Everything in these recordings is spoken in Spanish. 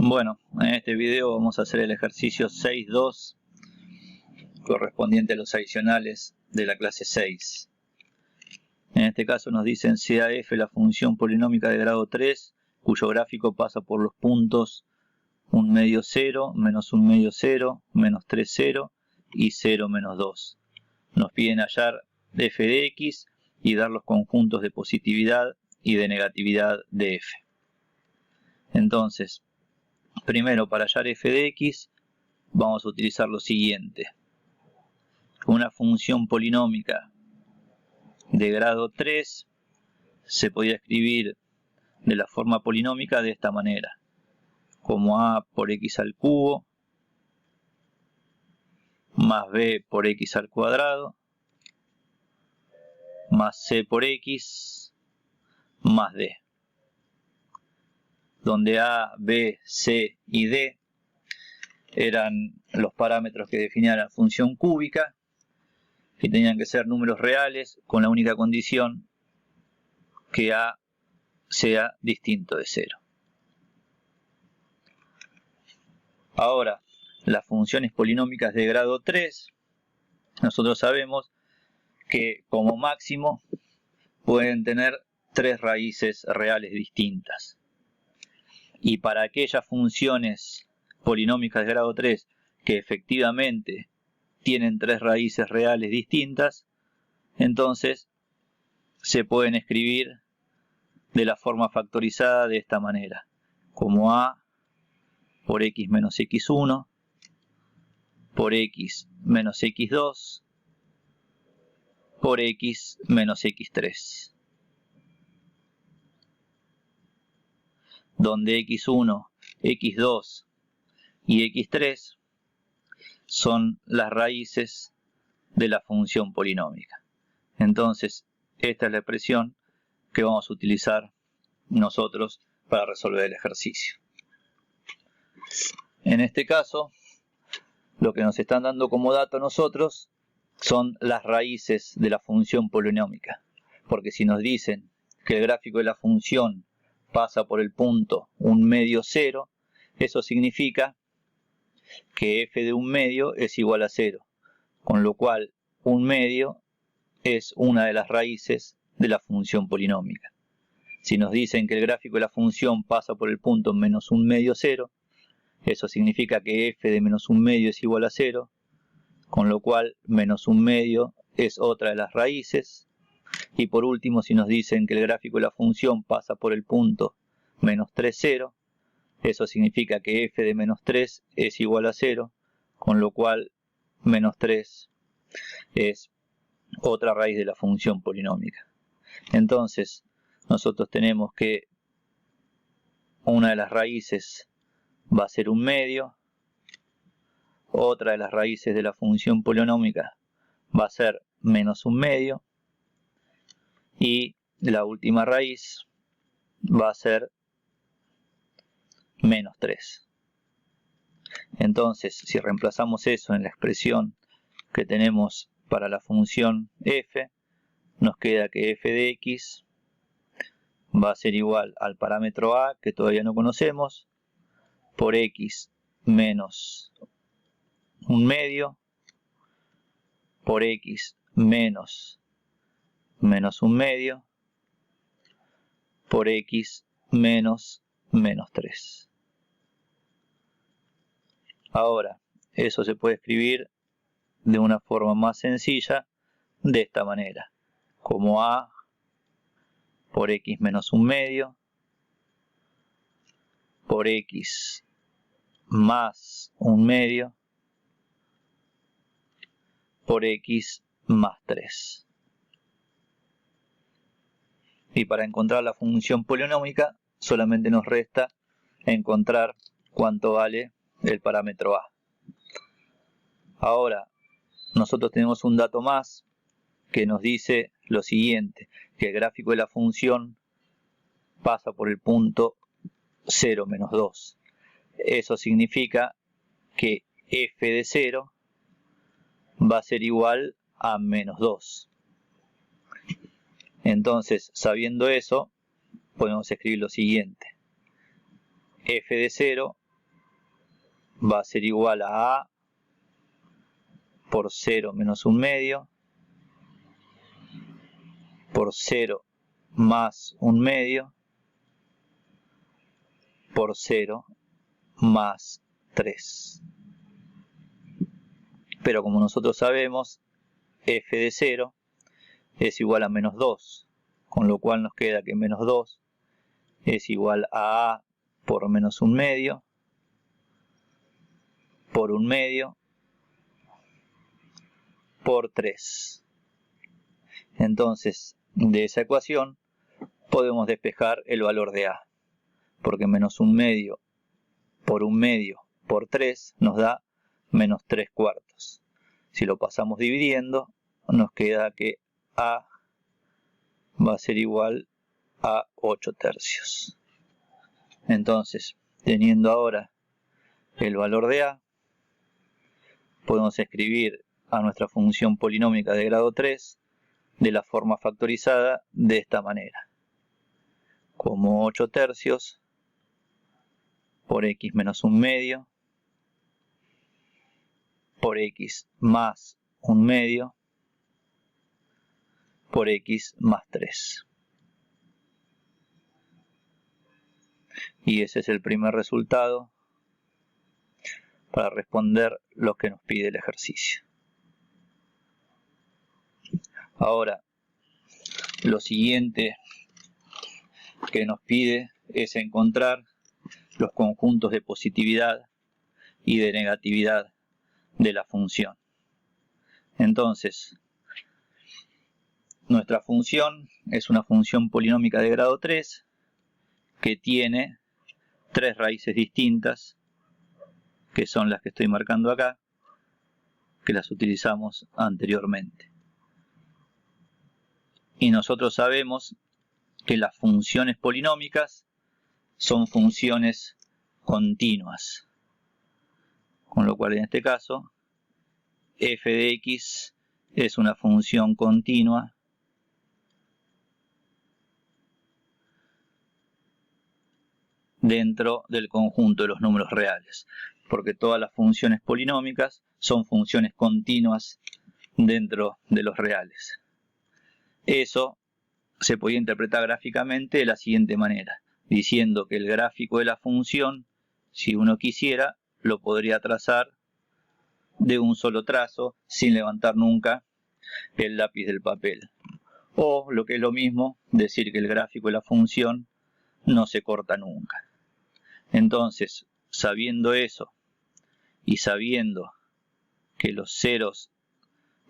Bueno, en este video vamos a hacer el ejercicio 6.2 correspondiente a los adicionales de la clase 6. En este caso nos dicen sea f la función polinómica de grado 3 cuyo gráfico pasa por los puntos 1 medio 0, menos 1 medio 0, menos 3 0 y 0 menos 2. Nos piden hallar f de x y dar los conjuntos de positividad y de negatividad de f. Entonces, primero, para hallar f de x, vamos a utilizar lo siguiente. Una función polinómica de grado 3 se podría escribir de la forma polinómica de esta manera, como a por x al cubo más b por x al cuadrado más c por x más d, donde a, b, c y d eran los parámetros que definían la función cúbica, que tenían que ser números reales con la única condición que a sea distinto de 0. Ahora, las funciones polinómicas de grado 3, nosotros sabemos que como máximo pueden tener 3 raíces reales distintas. Y para aquellas funciones polinómicas de grado 3 que efectivamente tienen 3 raíces reales distintas, entonces se pueden escribir de la forma factorizada de esta manera, como a por x menos x1 por x menos x2 por x menos x3, donde x1, x2 y x3 son las raíces de la función polinómica. Entonces, esta es la expresión que vamos a utilizar nosotros para resolver el ejercicio. En este caso, lo que nos están dando como dato a nosotros son las raíces de la función polinómica, porque si nos dicen que el gráfico de la función pasa por el punto 1 medio 0, eso significa que f de 1 medio es igual a 0, con lo cual 1 medio es una de las raíces de la función polinómica. Si nos dicen que el gráfico de la función pasa por el punto menos 1 medio 0, eso significa que f de menos 1 medio es igual a 0, con lo cual menos 1 medio es otra de las raíces. Y por último, si nos dicen que el gráfico de la función pasa por el punto menos 3 0, eso significa que f de menos 3 es igual a 0, con lo cual menos 3 es otra raíz de la función polinómica. Entonces, nosotros tenemos que una de las raíces va a ser 1 medio, otra de las raíces de la función polinómica va a ser menos 1 medio, y la última raíz va a ser menos 3. Entonces, si reemplazamos eso en la expresión que tenemos para la función f, nos queda que f de x va a ser igual al parámetro a, que todavía no conocemos, por x menos 1 medio, por x menos 1 medio, por x menos 3. Ahora, eso se puede escribir de una forma más sencilla de esta manera, como a por x menos 1 medio, por x más 1 medio, por x más 3. Y para encontrar la función polinómica solamente nos resta encontrar cuánto vale el parámetro a. Ahora, nosotros tenemos un dato más que nos dice lo siguiente, que el gráfico de la función pasa por el punto 0 menos 2. Eso significa que f de 0 va a ser igual a menos 2. Entonces, sabiendo eso, podemos escribir lo siguiente. F de 0 va a ser igual a por 0 menos 1 medio, por 0 más 1 medio, por 0 más 3. Pero como nosotros sabemos, f de 0 es igual a menos 2, con lo cual nos queda que menos 2 es igual a por menos 1 medio, por 1 medio, por 3. Entonces, de esa ecuación podemos despejar el valor de a, porque menos 1 medio por 1 medio por 3 nos da menos 3 cuartos. Si lo pasamos dividiendo, nos queda que a va a ser igual a 8 tercios. Entonces, teniendo ahora el valor de a, podemos escribir a nuestra función polinómica de grado 3 de la forma factorizada de esta manera, como 8 tercios por x menos 1 medio por x más 1 medio por x más 3. Y ese es el primer resultado para responder lo que nos pide el ejercicio. Ahora, lo siguiente que nos pide es encontrar los conjuntos de positividad y de negatividad de la función. Entonces, nuestra función es una función polinómica de grado 3 que tiene 3 raíces distintas, que son las que estoy marcando acá, que las utilizamos anteriormente. Y nosotros sabemos que las funciones polinómicas son funciones continuas, con lo cual en este caso f de x es una función continua dentro del conjunto de los números reales, porque todas las funciones polinómicas son funciones continuas dentro de los reales. Eso se podía interpretar gráficamente de la siguiente manera, diciendo que el gráfico de la función, si uno quisiera, lo podría trazar de un solo trazo, sin levantar nunca el lápiz del papel. O, lo que es lo mismo, decir que el gráfico de la función no se corta nunca. Entonces, sabiendo eso, y sabiendo que los ceros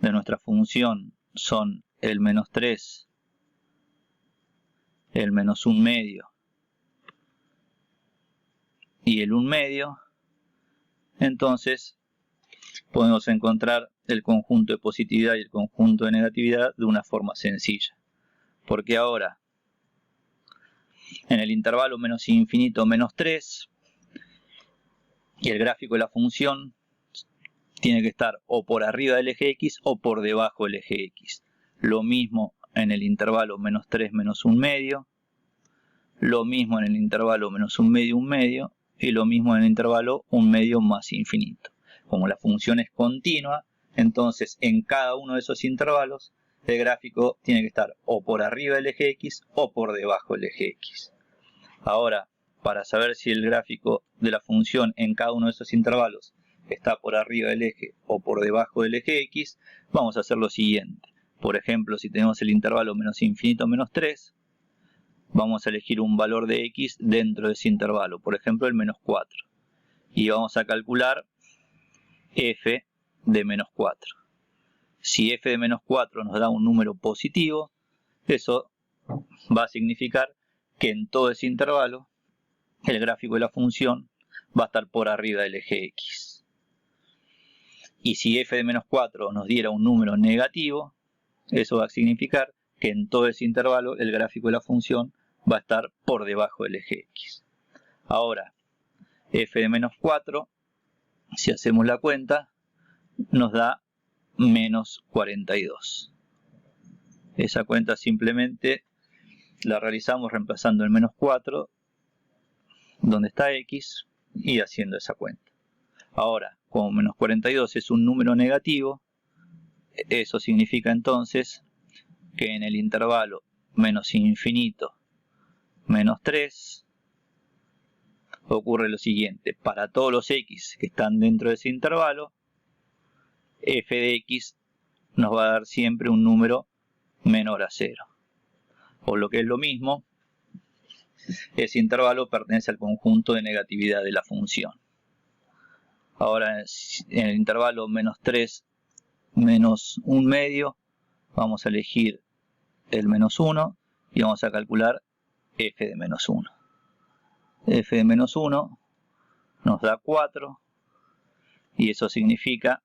de nuestra función son el menos 3, el menos 1 medio y el 1 medio, entonces podemos encontrar el conjunto de positividad y el conjunto de negatividad de una forma sencilla. Porque ahora, en el intervalo menos infinito menos 3, y el gráfico de la función tiene que estar o por arriba del eje X o por debajo del eje X. Lo mismo en el intervalo menos 3 menos 1 medio, lo mismo en el intervalo menos 1 medio, y lo mismo en el intervalo 1 medio más infinito. Como la función es continua, entonces en cada uno de esos intervalos el gráfico tiene que estar o por arriba del eje X o por debajo del eje X. Ahora, para saber si el gráfico de la función en cada uno de esos intervalos está por arriba del eje o por debajo del eje X, vamos a hacer lo siguiente. Por ejemplo, si tenemos el intervalo menos infinito menos 3, vamos a elegir un valor de X dentro de ese intervalo, por ejemplo el menos 4. Y vamos a calcular f de menos 4. Si f de menos 4 nos da un número positivo, eso va a significar que en todo ese intervalo el gráfico de la función va a estar por arriba del eje X. Y si f de menos 4 nos diera un número negativo, eso va a significar que en todo ese intervalo el gráfico de la función va a estar por debajo del eje X. Ahora, f de menos 4, si hacemos la cuenta, nos da menos 42. Esa cuenta simplemente la realizamos reemplazando el menos 4 donde está X y haciendo esa cuenta. Ahora, como menos 42 es un número negativo, eso significa entonces que en el intervalo menos infinito menos 3 ocurre lo siguiente: para todos los x que están dentro de ese intervalo, f de x nos va a dar siempre un número menor a 0. O lo que es lo mismo, ese intervalo pertenece al conjunto de negatividad de la función. Ahora, en el intervalo menos 3 menos 1 medio, vamos a elegir el menos 1 y vamos a calcular f de menos 1. F de menos 1 nos da 4 y eso significa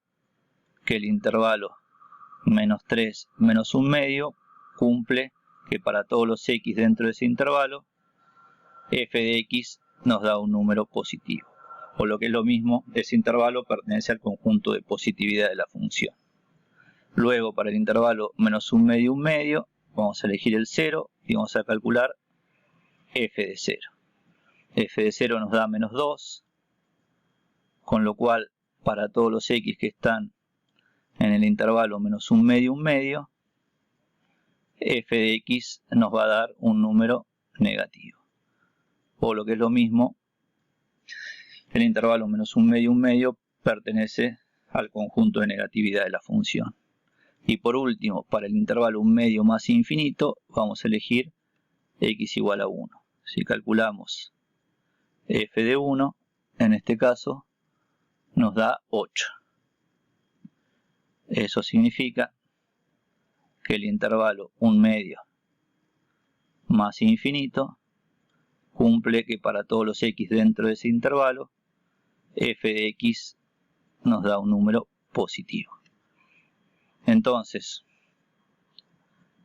que el intervalo menos 3 menos 1 medio cumple que para todos los x dentro de ese intervalo, f de x nos da un número positivo. O lo que es lo mismo, ese intervalo pertenece al conjunto de positividad de la función. Luego, para el intervalo menos 1 medio 1 medio, vamos a elegir el 0 y vamos a calcular f de 0. F de 0 nos da menos 2, con lo cual para todos los x que están en el intervalo menos 1 medio 1 medio, f de x nos va a dar un número negativo. O lo que es lo mismo, el intervalo menos 1 medio 1 medio pertenece al conjunto de negatividad de la función. Y por último, para el intervalo 1 medio más infinito, vamos a elegir x igual a 1. Si calculamos f de 1, en este caso, nos da 8. Eso significa que el intervalo 1 medio más infinito cumple que para todos los x dentro de ese intervalo, f de x nos da un número positivo. Entonces,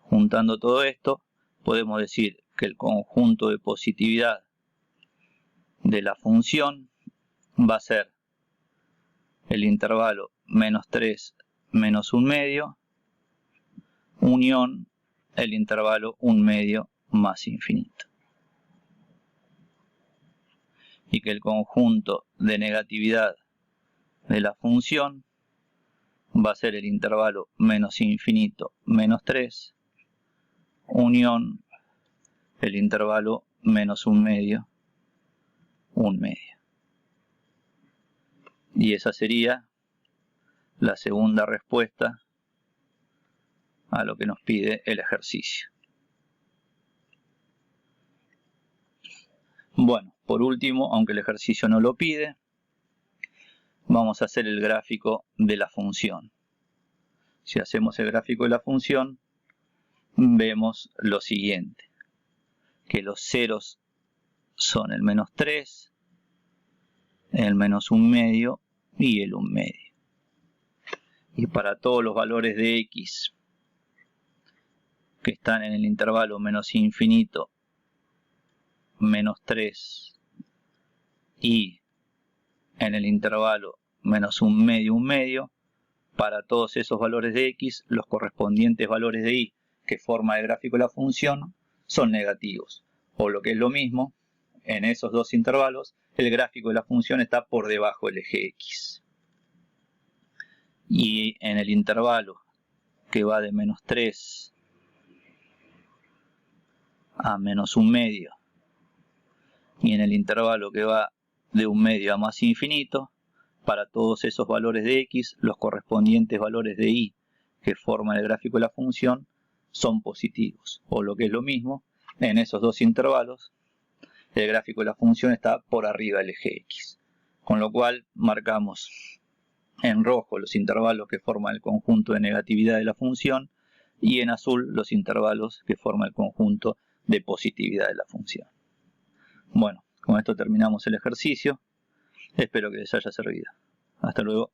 juntando todo esto, podemos decir que el conjunto de positividad de la función va a ser el intervalo menos 3 menos 1 medio unión el intervalo 1 medio más infinito. Y que el conjunto de negatividad de la función va a ser el intervalo menos infinito menos 3 unión el intervalo menos 1 medio 1 medio. Y esa sería la segunda respuesta a lo que nos pide el ejercicio. Bueno, por último, aunque el ejercicio no lo pide, vamos a hacer el gráfico de la función. Si hacemos el gráfico de la función, vemos lo siguiente: que los ceros son el menos 3, el menos 1 medio y el 1 medio. Y para todos los valores de x que están en el intervalo menos infinito menos 3 y en el intervalo menos 1 medio, para todos esos valores de x, los correspondientes valores de y que forma el gráfico de la función son negativos. O lo que es lo mismo, en esos dos intervalos, el gráfico de la función está por debajo del eje x. Y en el intervalo que va de menos 3 a menos 1 medio, y en el intervalo que va de 1 medio a más infinito, para todos esos valores de x, los correspondientes valores de y que forman el gráfico de la función son positivos. O lo que es lo mismo, en esos dos intervalos, el gráfico de la función está por arriba del eje x. Con lo cual marcamos en rojo los intervalos que forman el conjunto de negatividad de la función y en azul los intervalos que forman el conjunto de positividad de la función. Bueno, con esto terminamos el ejercicio. Espero que les haya servido. Hasta luego.